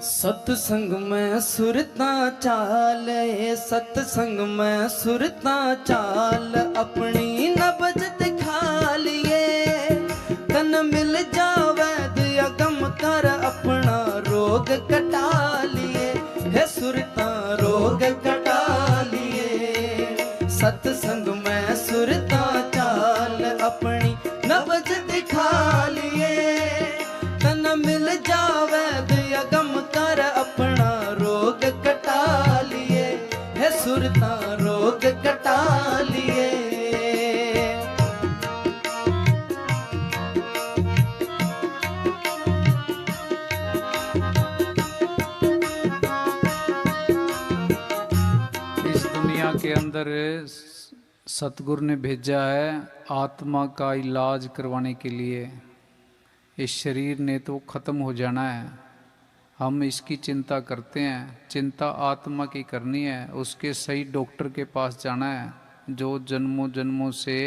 सत्संग में सुरता चाल, सत्संग में सुरता चाल, अपनी नबज दिखा लिए। तन मिल जावे दिया गम कर, अपना रोग कटा लिए। है सुरता रोग कटा लिए। सत्संग में सुरता चाल, अपनी नबज दिखा लिए। तन मिल जावे दिया गम कर, अपना रोग कटा लिए। है सुरता रोग कटा लिए। इस दुनिया के अंदर सतगुरु ने भेजा है आत्मा का इलाज करवाने के लिए। इस शरीर ने तो ख़त्म हो जाना है, हम इसकी चिंता करते हैं। चिंता आत्मा की करनी है, उसके सही डॉक्टर के पास जाना है। जो जन्मों जन्मों से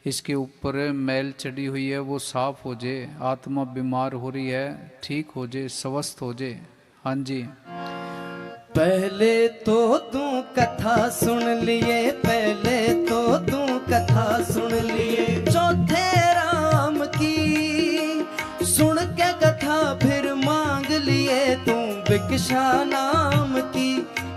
इसके ऊपर मैल चढ़ी हुई है वो साफ हो जाए। आत्मा बीमार हो रही है, ठीक हो जाए, स्वस्थ हो जाए। हाँ जी। पहले तो तू कथा सुन लिए, पहले तो तू कथा सुन लिए। चौथे राम की सुन के कथा फिर मांग लिए। तू भिक्षा नाम की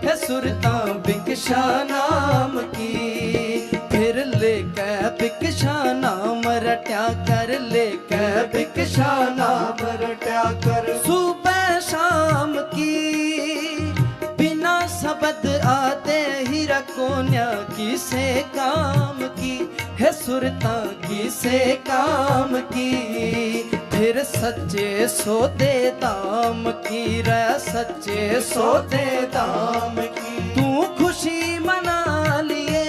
है सुरता, भिक्षा नाम की। फिर लेके भिक्षा नाम रट्या कर, लेके भिक्षा नाम रट्या कर। सुबह शाम की बिना शब्द आते ही रकोन्या की से काम की है सुरता की से काम की। फिर सच्चे सौदे दाम की रे, सच्चे सौदे दाम की। तू खुशी मना लिए,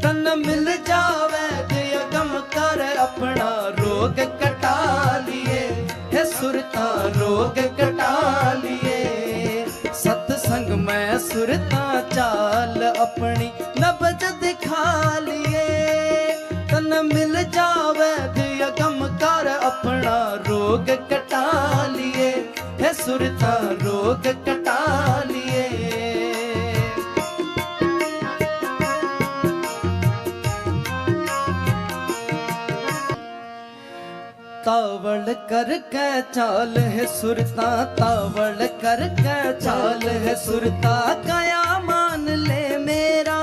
तन मिल जावे दिया गम कर, अपना रोग कटा लिए। है सुरता रोग कटा लिए। सत्संग में सुरता चाल, अपनी नबज दिखा लिए। तन मिल जावे दिया गम कर, अपना रोग कटा लिए। है सुरता रोग कटा लिए। तावड़ करके चाल है सुरता, तावड़ करके चाल है सुरता। कया मान ले मेरा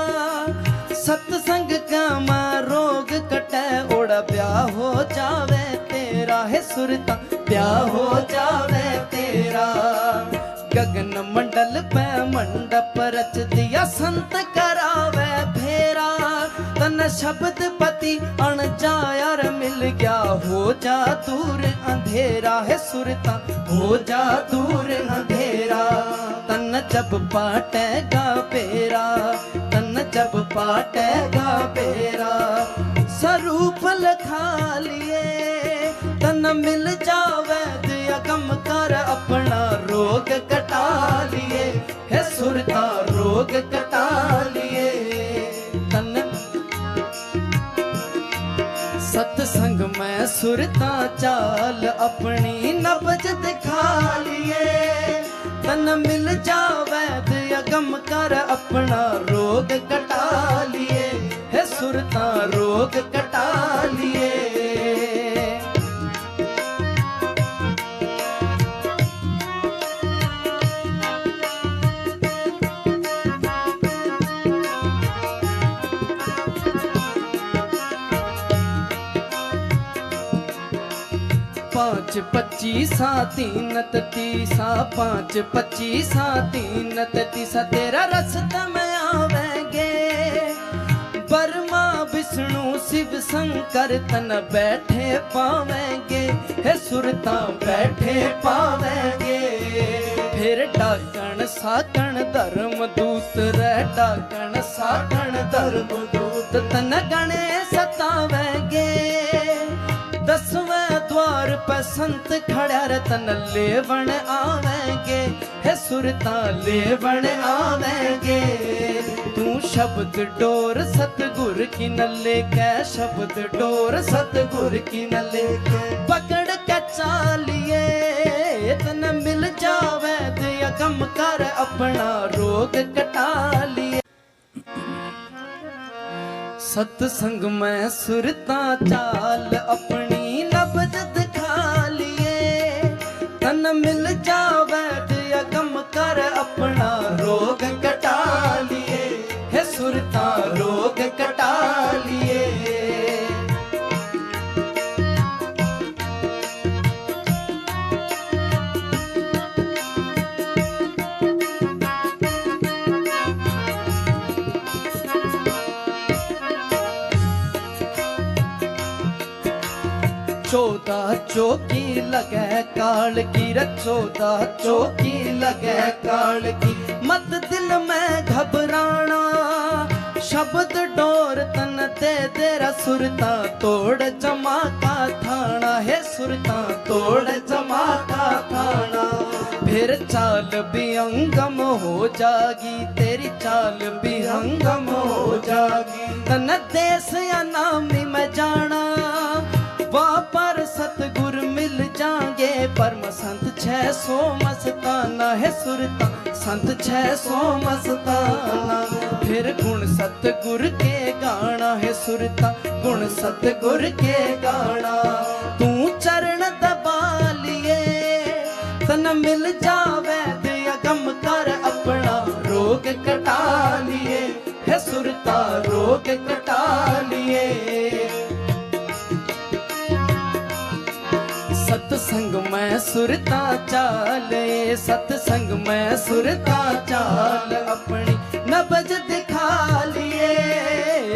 सत्संग का मां रोग कटे। ओड़ा ब्याह हो जावे तेरा है सुरता, ब्याह हो जावे तेरा। गगन मंडल पे मंडप रच दिया, संत करावे फेरा। तन शब्द पति अण जायर मिल गया, हो जा दूर अंधेरा है सुरता, हो जा दूर अंधेरा। तन जब पाटेगा पेरा, तन जब पाटेगा पेरा। स्वरूप लखा लिए, तन मिल जावे दिया गम कर, अपना रोग कटा लिए। है सुरता रोग कटा लिए। तन सत्संग में सुरता चाल, अपनी नबज दिखा लिए। तन मिल जावे दिया गम कर, अपना रोग कटा लिए। है सुरता रोग कटा लिए। पाँच पच्चीसा तीन तीसा, पाँच पच्चीसा तीन तीसा। तेरा रसता में आवेंगे ब्रह्मा विष्णु शिव शंकर, तन बैठे पावेंगे। है सुरता बैठे पावेंगे। फिर डाकण साकण धर्म दूत रे, डाकण साकण धर्म दूत। तन गणे सतावेंगे। 10वें द्वार पर संत खड़ा रे, तन लेवण आवेंगे। है सुरता लेवण आवेंगे। तू शब्द डोर सतगुर की न लेके, शब्द डोर सतगुर की न लेके। पकड़ के चालिए तन मिल जा गम कर अपना रोग कटा लिए। सत्संग में सुरता चाल अपनी नब्ज दिखा लिए। तन मिल जावे दिया गम कर अपना रोग कटा लिए। हे सुरता रोग कटा लिए। चौदह चौकी लगे काल की रे, 14 चौकी लगे काल की। मत दिल में घबराना, शब्द डोर तन दे तेरा सुरता तोड़ जमा का थाना। है सुरता तोड़ जमा का थाना। फिर चाल भी अंगम हो जागी, तेरी चाल भी अंगम हो जागी। तन देश या नामी में जाना, वहाँ पर सतगुर मिल जाएंगे। परम संत 600 मस्ताना। है सुरता संत 600 मस्ताना। फिर गुण सतगुर के गाना। है सुरता गुण सतगुर के गाना। तू चरण दबा लिए, तन मिल जावे दिया गम कर अपना रोग कटा लिए। है सुरता रोग कटा लिए। सत्संग में सुरता चाल, सत्संग में सुरता चाल अपनी नब्ज दिखा लिए।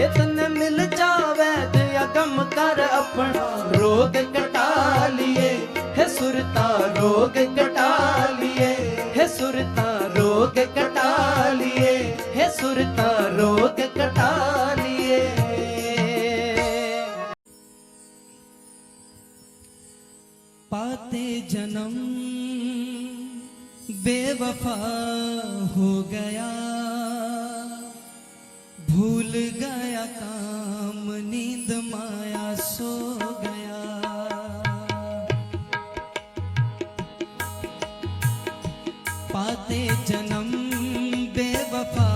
तन मिल जावे दिया गम कर अपना रोग कटा लिए। है सुरता रोग कटा लिए। है सुरता रोग कटा लिए। है सुरता रोग कटा लिए। पाते जन्म बेवफा हो गया, भूल गया काम नींद माया सो गया। पाते जन्म बेवफा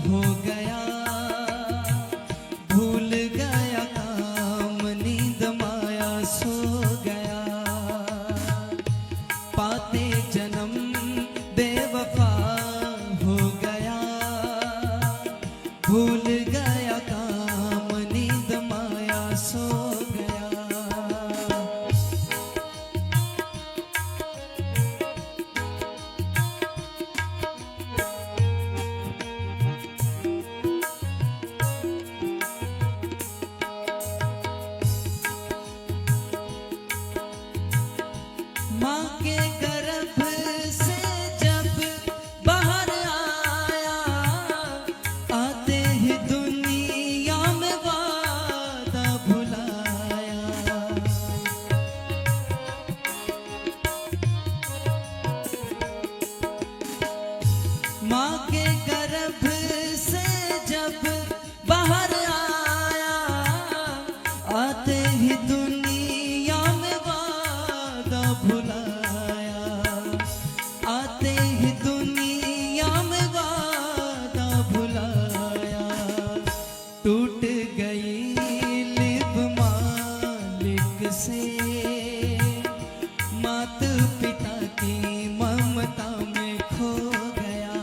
हो गया, भूल गया काम नींद माया सो गया। पाते जन्म बेवफा हो गया, भूल गया काम नींद माया सो गया। माँ के गर्भ से जब बाहर आया, आते ही दुनिया में वादा भुलाया। माँ के गर्भ से जब बाहर आया, आते ही दुनिया में वादा भुलाया। आते ही दुनिया में वादा भुलाया। टूट गई लिब मालिक से, माता पिता की ममता में खो गया।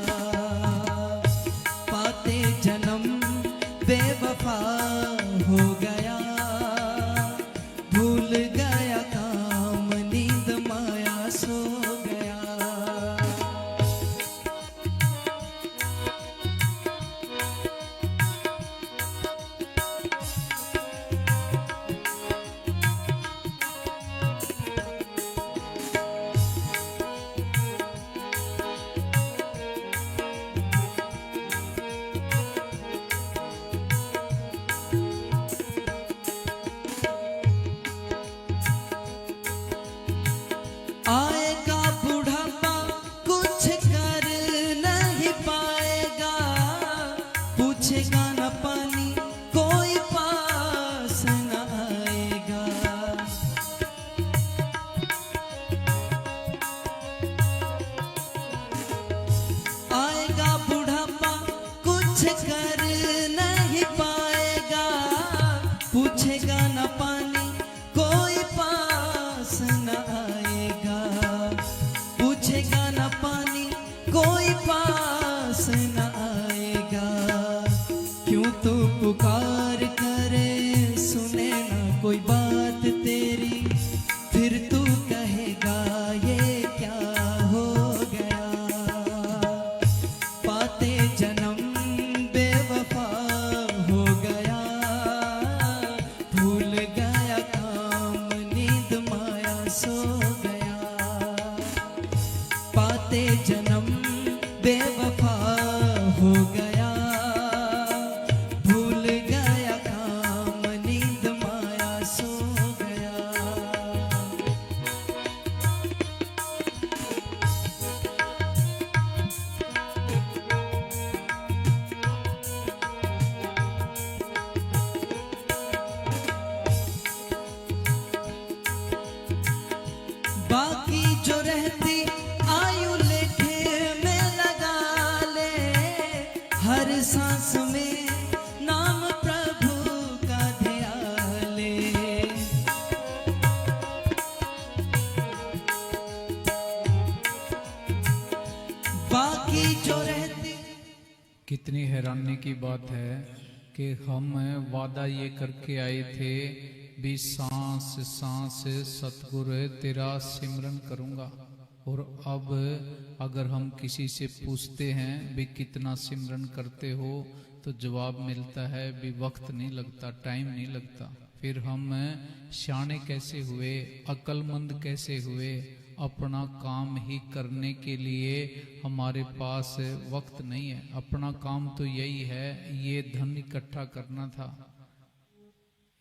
कुछ कर नहीं पाएगा, पूछेगा न पानी कोई पास न आएगा, पूछेगा न पानी कोई पास न आएगा। क्यों तू पुकार करे सुने न कोई बात तेरी, फिर तू कहेगा ये क्या हो गया। पाते जन्म बेवफा हो गया, भूल गया काम नींद माया सो गया। पाते जन्म बेवफा हो गया, भूल गया काम नींद माया सो गया। बाकी जो रहती आयु लेखे में लगा ले, हर सांस में नाम प्रभु का ध्यान ले। बाकी जो रहती। कितनी हैरानी की बात है कि हम वादा ये करके आए थे भी सांस सांस सतगुरु तेरा सिमरन करूंगा, और अब अगर हम किसी से पूछते हैं भी कितना सिमरन करते हो, तो जवाब मिलता है भी वक्त नहीं लगता, टाइम नहीं लगता। फिर हम शाने कैसे हुए, अक्लमंद कैसे हुए? अपना काम ही करने के लिए हमारे पास वक्त नहीं है। अपना काम तो यही है, ये धन इकट्ठा करना था,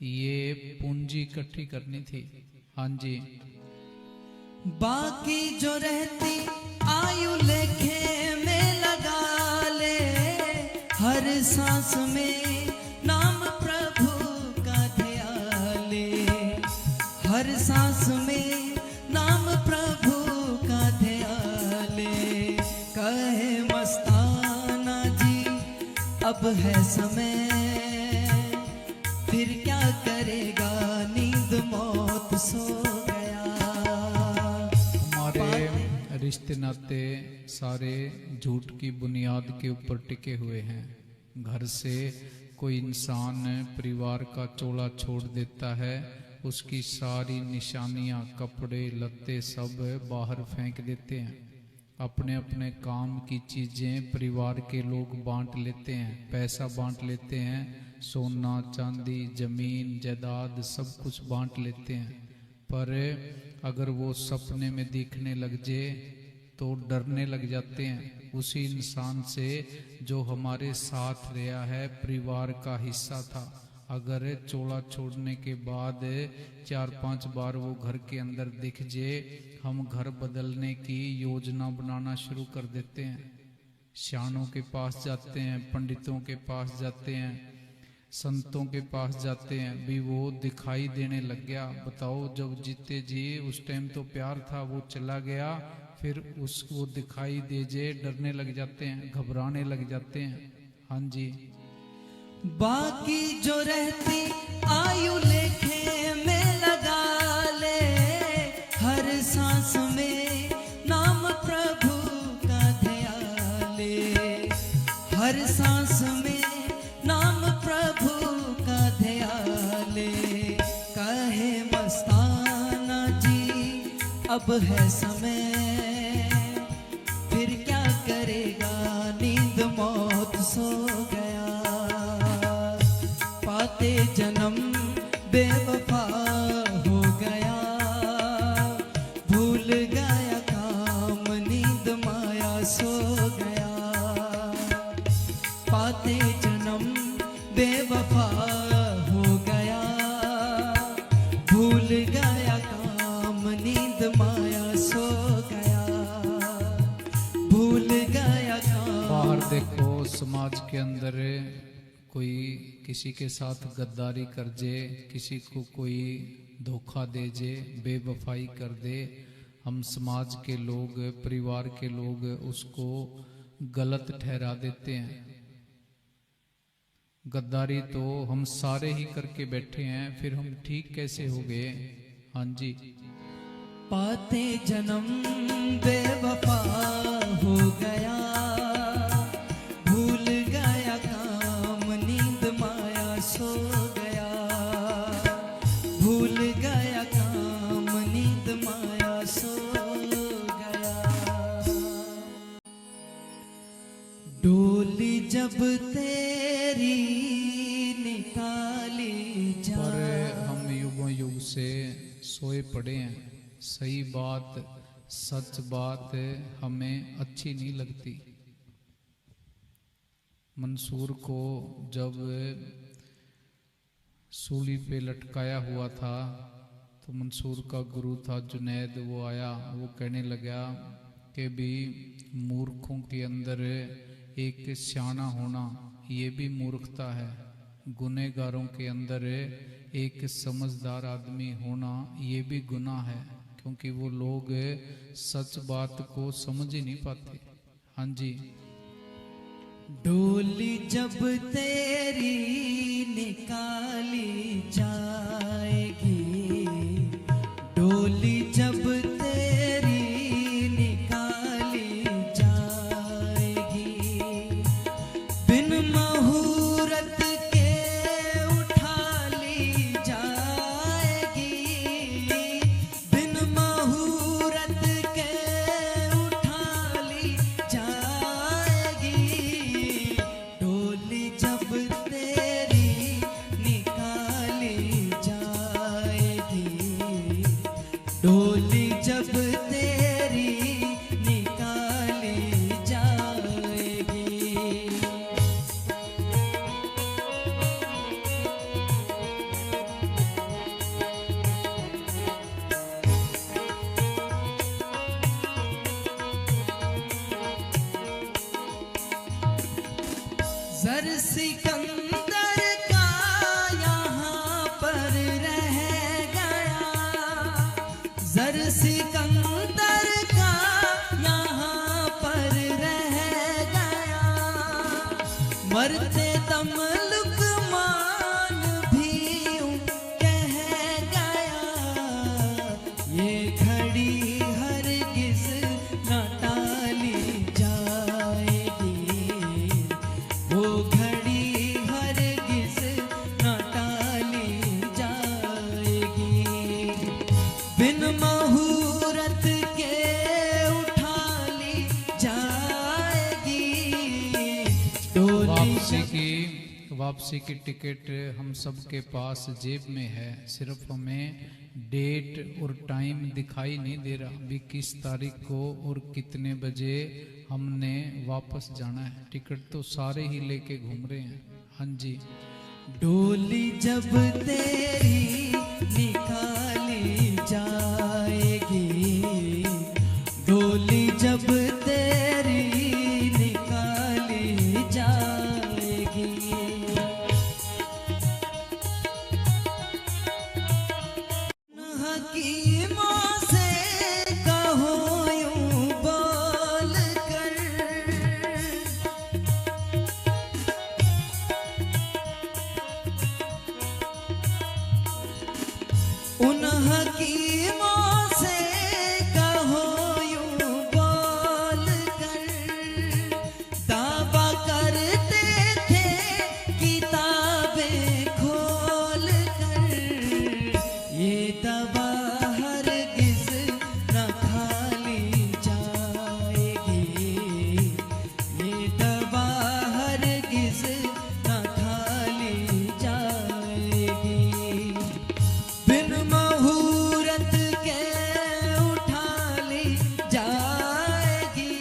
ये पूंजी इकट्ठी करनी थी। हाँ जी। बाकी जो रहती आयु लेखे में लगा ले, हर सांस में नाम प्रभु का ध्यान ले, हर सांस में नाम प्रभु का ध्यान ले। कहे मस्ताना जी अब है समय, फिर क्या करेगा नींद मौत सो गया। हमारे रिश्ते नाते सारे झूठ की बुनियाद के ऊपर टिके हुए हैं। घर से कोई इंसान परिवार का चोला छोड़ देता है, उसकी सारी निशानियां, कपड़े लत्ते सब बाहर फेंक देते हैं। अपने अपने काम की चीजें परिवार के लोग बांट लेते हैं, पैसा बांट लेते हैं, सोना चांदी जमीन जायदाद सब कुछ बांट लेते हैं। पर अगर वो सपने में दिखने लग जाए तो डरने लग जाते हैं उसी इंसान से जो हमारे साथ रहा है, परिवार का हिस्सा था। अगर चोला छोड़ने के बाद 4-5 बार वो घर के अंदर दिख जाए, हम घर बदलने की योजना बनाना शुरू कर देते हैं। शानों के पास जाते हैं, पंडितों के पास जाते हैं, संतों के पास जाते हैं, भी वो दिखाई देने लग गया। बताओ, जब जीते जी उस टाइम तो प्यार था, वो चला गया, फिर उसको दिखाई दे जे डरने लग जाते हैं, घबराने लग जाते हैं। हाँ जी। बाकी जो रहती आयु लेखे में लगा ले, हर सांस में नाम प्रभु का ध्यान ले, हर सांस में नाम प्रभु का ध्यान ले। कहे मस्ताना जी अब है समय, फिर क्या करेगा नींद मौत सो गया। पाते जन्म बेवफा हो गया, भूल गया काम नींद माया सो गया। पाते जन्म बेवफा हो गया, भूल गया काम नींद माया सो गया, भूल गया काम। बाहर देखो, समाज के अंदर कोई किसी के साथ गद्दारी कर दे, किसी को कोई धोखा दे जे, बेवफाई कर दे, हम समाज के लोग, परिवार के लोग उसको गलत ठहरा देते हैं। गद्दारी तो हम सारे ही करके बैठे हैं, फिर हम ठीक कैसे हो गए? हाँ जी। पाते जन्म बेवफा हो गया, भूल गया काम, नींद माया सो गया, भूल गया काम, नींद माया सो गया। डोली जब तेरी निकाली पर जा, हम युगों युग से सोए पड़े हैं। सही बात, सच बात हमें अच्छी नहीं लगती। मंसूर को जब सूली पे लटकाया हुआ था तो मंसूर का गुरु था जुनैद, वो आया, वो कहने लगा कि भी मूर्खों के अंदर एक सियाना होना ये भी मूर्खता है, गुनहगारों के अंदर एक समझदार आदमी होना ये भी गुनाह है, क्योंकि वो लोग सच बात को समझ ही नहीं पाते। हाँ जी। डोली जब तेरी निकाली जाएगी, डोली जब तेरी निकाली जाएगी, बिन मुहूर्त के उठा ली जाएगी, बिन मुहूर्त के उठा ली जाएगी, डोली जब तेरी निकाली जाएगी, डोली जब तेरी निकाली जाएगी। जर सिकंदर का यहाँ पर रह गया, जर सिकंदर का यहाँ पर रह गया, मरते दम लुकमान भी यूं कह गया, ये घड़ी हरगिज न टाली जाएगी, वो घड़ी हरगिज न टाली जाएगी, बिन मुहूर्त के उठा ली जाएगी, डोली वापसी की टिकट हम सबके पास जेब में है, सिर्फ हमें डेट और टाइम दिखाई नहीं दे रहा भी किस तारीख को और कितने बजे हमने वापस जाना है। टिकट तो सारे ही लेके घूम रहे हैं। हाँ जी। डोली जब तेरी निकाली जाएगी, डोली जब तेरी निकाली जाएगी, हकीमों से कहो यूं बोल कर, उन हकीमों से कहो यूं बोल कर, दावा करते थे किताबें खोल कर, ये दवा हरगिज न खाली जाएगी, ये दवा हरगिज न खाली जाएगी, बिन मुहूर्त के उठा ली जाएगी,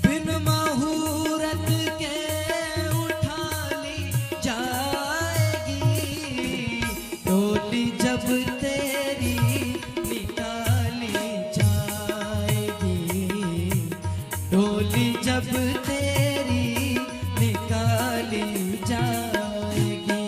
बिन मुहूर्त के उठा ली जाएगी, डोली जब तेरी निकाली जाएगी, डोली जब तेरी निकाली जाएगी।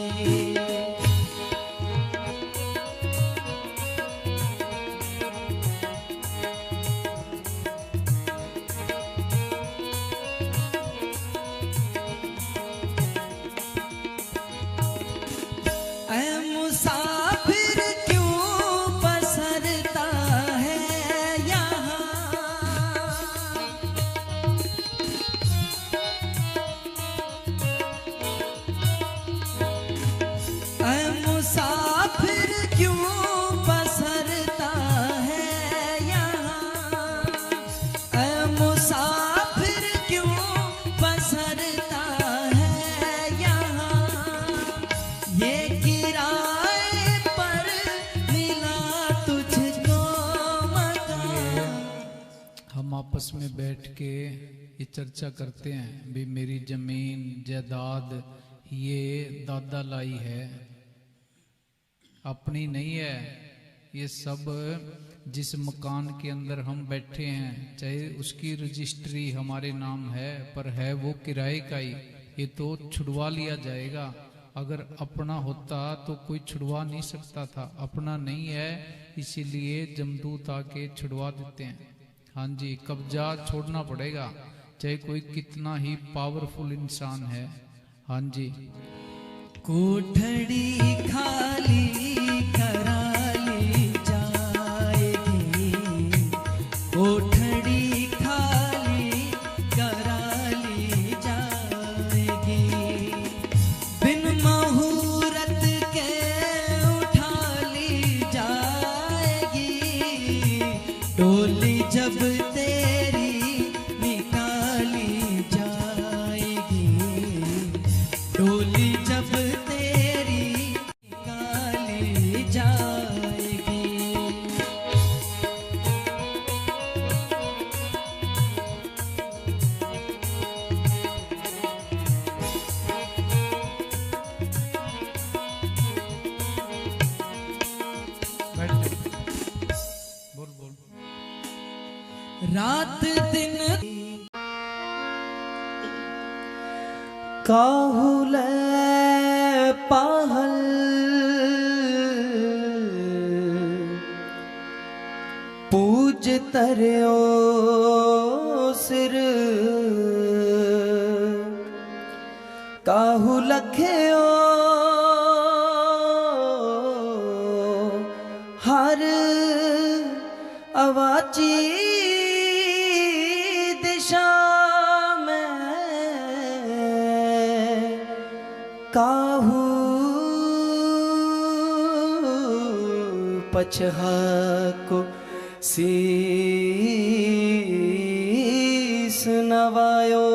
हम आपस में बैठ के ये चर्चा करते हैं भी मेरी जमीन जायदाद ये दादा लाई है, अपनी नहीं है। ये सब जिस मकान के अंदर हम बैठे हैं, चाहे उसकी रजिस्ट्री हमारे नाम है, पर है वो किराए का ही। ये तो छुड़वा लिया जाएगा। अगर अपना होता तो कोई छुड़वा नहीं सकता था, अपना नहीं है, इसीलिए जमदूत आके छुड़वा देते हैं। हाँ जी, कब्जा छोड़ना पड़ेगा, चाहे कोई कितना ही पावरफुल इंसान है। हाँ जी। कोठड़ी खाली करा ली जाएगी, कोठड़ी खाली करा ली जाएगी, बिन मुहूर्त के उठा ली जाएगी, डोली जब तेरी निकाली जाएगी, डोली जब तेरी निकाली जाएगी। बैठ जाओ। बोल बोल। रात दिन काहुल पाहल पूज तरियो सिर, काहू लखियो हर अवाची दिशा में, काहू पछहा को शीस नवायो,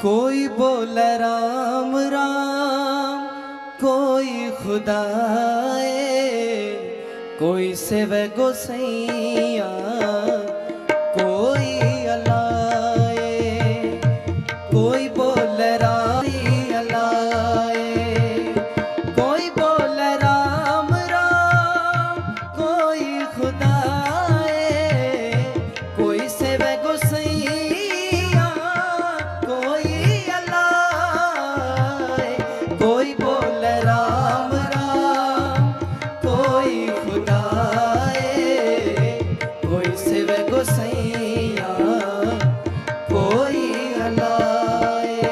कोई बोले राम राम, कोई खुदाए, कोई सेवे गोसैया, कोई अलाए, कोई बोले राम अलाए, कोई बोले राम राम, कोई खुदाए, कोई सेवे गोसैया, कोई अलाए, कोई बोले राम राम, कोई खुदाए, कोई सेवे गोसैया, कोई अलाए।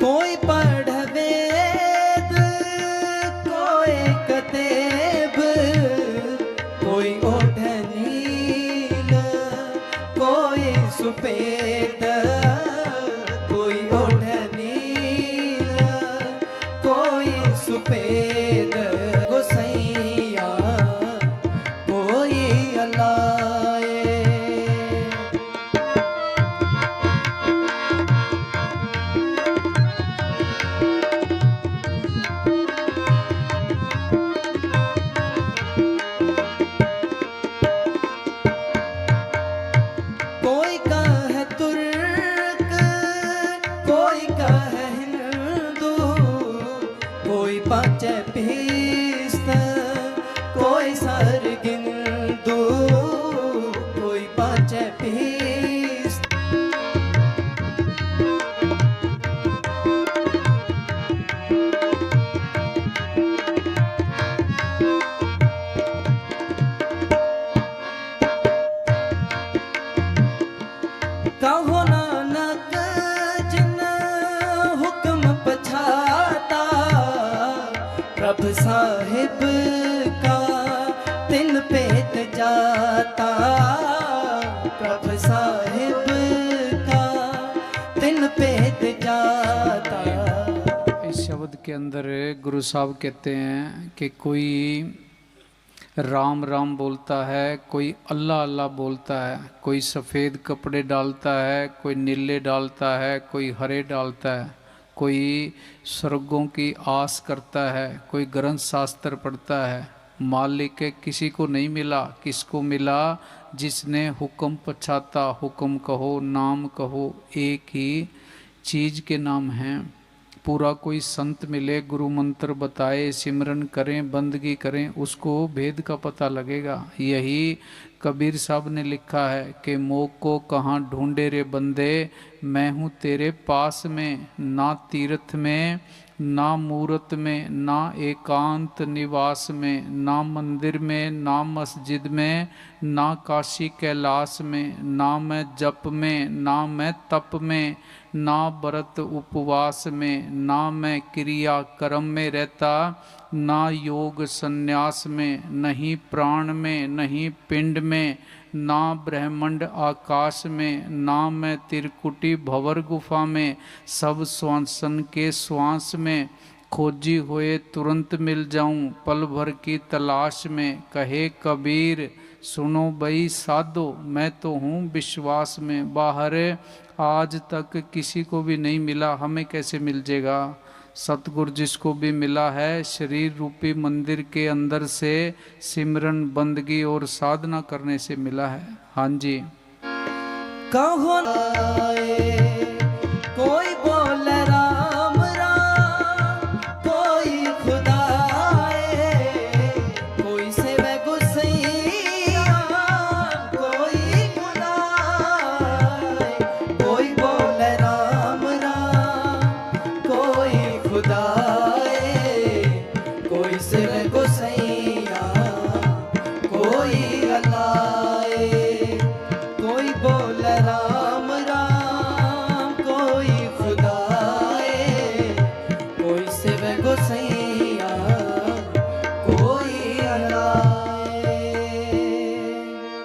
कोई पढ़ वेद, कोई कतेब, कोई ओढ़ नील, कोई सुपेद, कोई ओढ़ नील, कोई सुपेद गोसैया, कोई अलाए। कोई कहे तुर्क, कोई कहे हिंदू, कोई पाचे पीस्त, कोई सरगिंदू, कोई पाचे पीस्त। अंदर गुरु साहब कहते हैं कि कोई राम राम बोलता है, कोई अल्लाह अल्लाह बोलता है, कोई सफ़ेद कपड़े डालता है, कोई नीले डालता है, कोई हरे डालता है, कोई स्वर्गों की आस करता है, कोई ग्रंथ शास्त्र पढ़ता है। मालिक किसी को नहीं मिला, किसको मिला? जिसने हुक्म पछाता, हुक्म कहो नाम कहो, एक ही चीज़ के नाम हैं। पूरा कोई संत मिले, गुरु मंत्र बताए, सिमरन करें, बंदगी करें, उसको भेद का पता लगेगा। यही कबीर साहब ने लिखा है कि मोक को कहाँ ढूंढे रे बंदे, मैं हूँ तेरे पास में। ना तीर्थ में, ना मूरत में, ना एकांत निवास में, ना मंदिर में, ना मस्जिद में, ना काशी कैलाश में, ना मैं जप में, ना मैं तप में, ना व्रत उपवास में, ना मैं क्रिया कर्म में रहता, ना योग संन्यास में, नहीं प्राण में, नहीं पिंड में, ना ब्रह्मांड आकाश में, ना मैं त्रिकुटी भंवर गुफा में, सब श्वासन के श्वास में। खोजी हुए तुरंत मिल जाऊं, पल भर की तलाश में। कहे कबीर सुनो बई साधो, मैं तो हूँ विश्वास में। बाहर आज तक किसी को भी नहीं मिला, हमें कैसे मिल जाएगा? सतगुरु जिसको भी मिला है, शरीर रूपी मंदिर के अंदर से सिमरन बंदगी और साधना करने से मिला है। हाँ जी। कहो कोई बोल राम राम, कोई खुदाए, कोई सेवे गुसैया, कोई खुदाए। कोई बोल राम राम, कोई खुदाए, कोई सेवे गुसैया, कोई